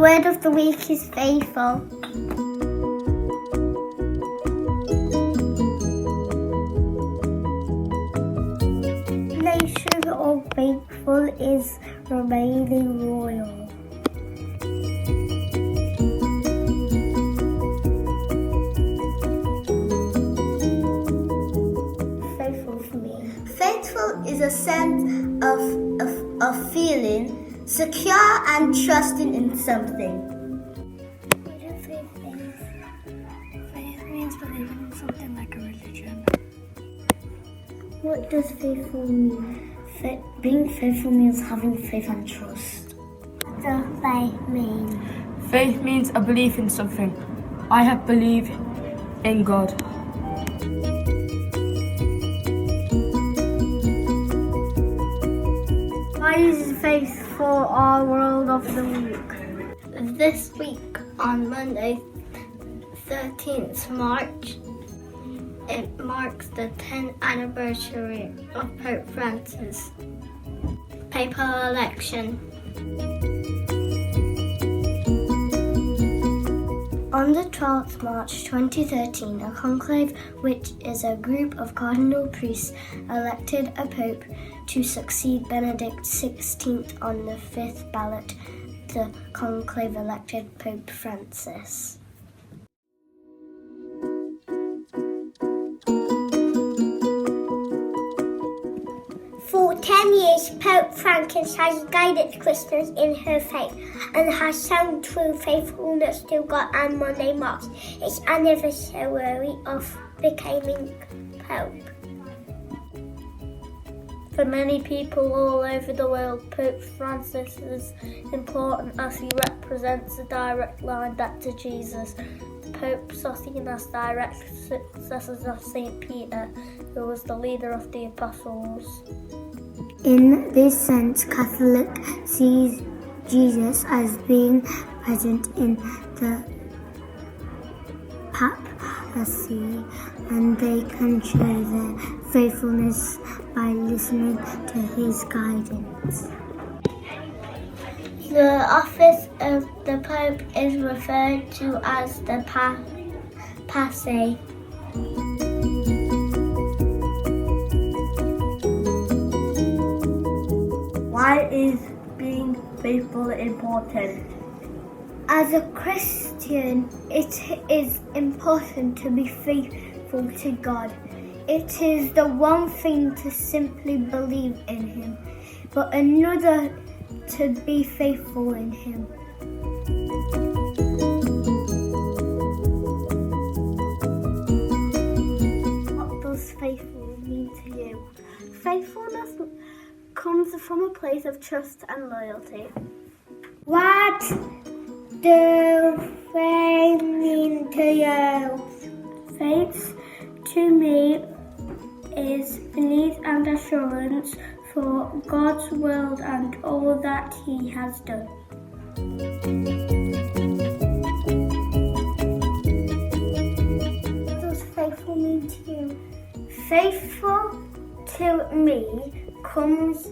word of the week is faithful. Nation of faithful is remaining royal. Faithful for me. Faithful is a sense of feeling secure and trusting in something. What do faith mean? Faith means believing in something like a religion. What does faithful mean? Being faithful means having faith and trust. What does faith mean? Faith means a belief in something. I have believed in God. Why is faith for our world of the week? This week, on Monday, 13th March, it marks the 10th anniversary of Pope Francis' papal election. On the 12th March 2013, a conclave, which is a group of cardinal priests, elected a pope to succeed Benedict XVI on the 5th ballot. The conclave elected Pope Francis. For 10 years, Pope Francis has guided Christians in her faith and has shown true faithfulness to God, and Monday marks its anniversary of becoming Pope. For many people all over the world, Pope Francis is important as he represents a direct line back to Jesus. The Pope saw him as direct successors of St. Peter, who was the leader of the Apostles. In this sense, Catholic sees Jesus as being present in the papacy, and they can show their faithfulness by listening to his guidance. The office of the Pope is referred to as the papacy. Why is being faithful important? As a Christian, it is important to be faithful to God. It is the one thing to simply believe in Him, but another to be faithful in Him. What does faithful mean to you? Faithfulness comes from a place of trust and loyalty. What do faith mean to you? Faith to me is belief and assurance for God's will and all that He has done. What does faithful mean to you? Faithful to me comes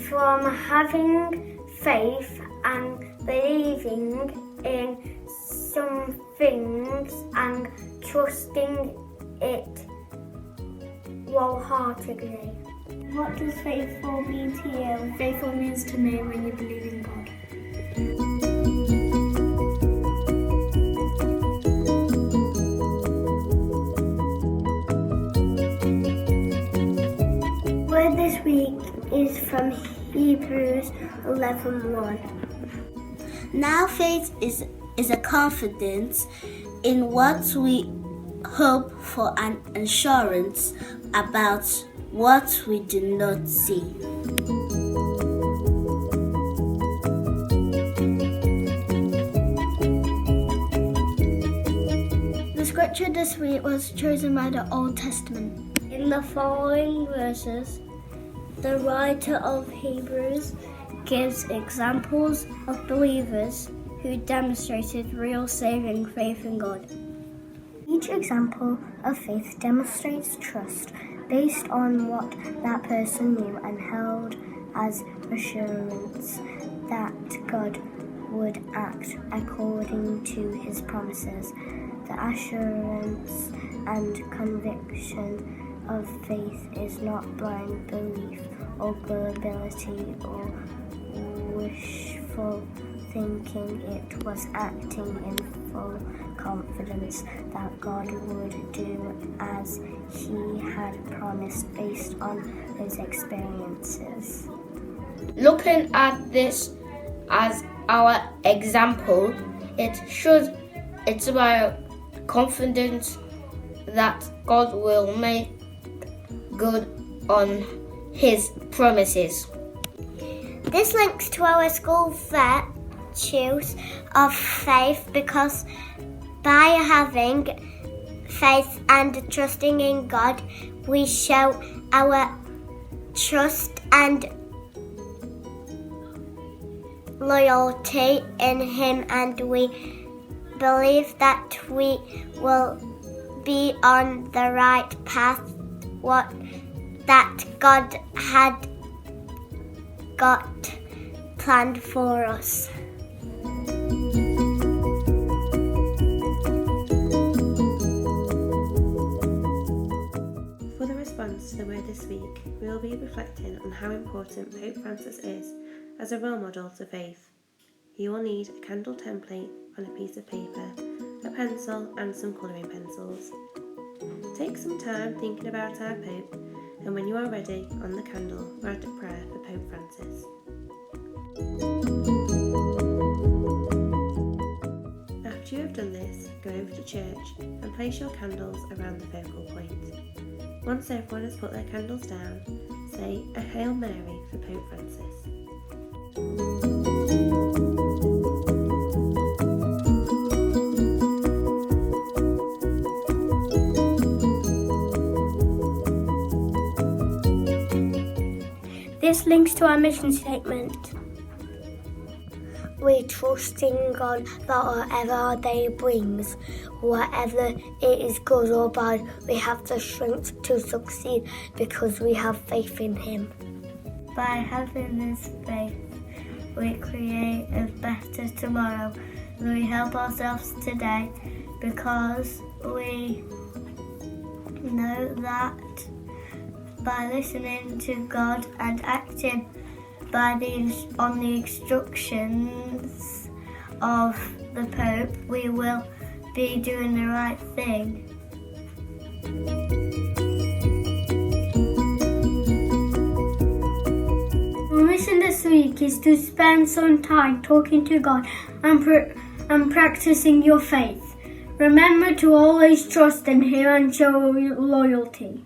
from having faith and believing in some things and trusting it wholeheartedly. What does faithful mean to you? Faithful means to me when you believe in God. Word this week is from Hebrews 11:1. Now faith is a confidence in what we hope for, an assurance about what we do not see. The scripture this week was chosen by the Old Testament. In the following verses, the writer of Hebrews gives examples of believers who demonstrated real saving faith in God. Each example of faith demonstrates trust based on what that person knew and held as assurance that God would act according to his promises. The assurance and conviction of faith is not blind belief or gullibility or wishful thinking. It was acting in full confidence that God would do as he had promised based on those experiences. Looking at this as our example, it's about confidence that God will make good on his promises. This links to our school virtues of faith, because by having faith and trusting in God, we show our trust and loyalty in him, and we believe that we will be on the right path, that God had got planned for us. For the response to the word this week, we will be reflecting on how important Pope Francis is as a role model to faith. You will need a candle template on a piece of paper, a pencil and some colouring pencils. Take some time thinking about our Pope, and when you are ready, on the candle, write a prayer for Pope Francis. After you have done this, go over to church and place your candles around the focal point. Once everyone has put their candles down, say a Hail Mary for Pope Francis. This links to our mission statement. We trust in God that whatever our day brings, whatever it is good or bad, we have the strength to succeed because we have faith in him. By having this faith, we create a better tomorrow. We help ourselves today because we know that by listening to God and acting on the instructions of the Pope, we will be doing the right thing. Our mission this week is to spend some time talking to God and practicing your faith. Remember to always trust in him and show loyalty.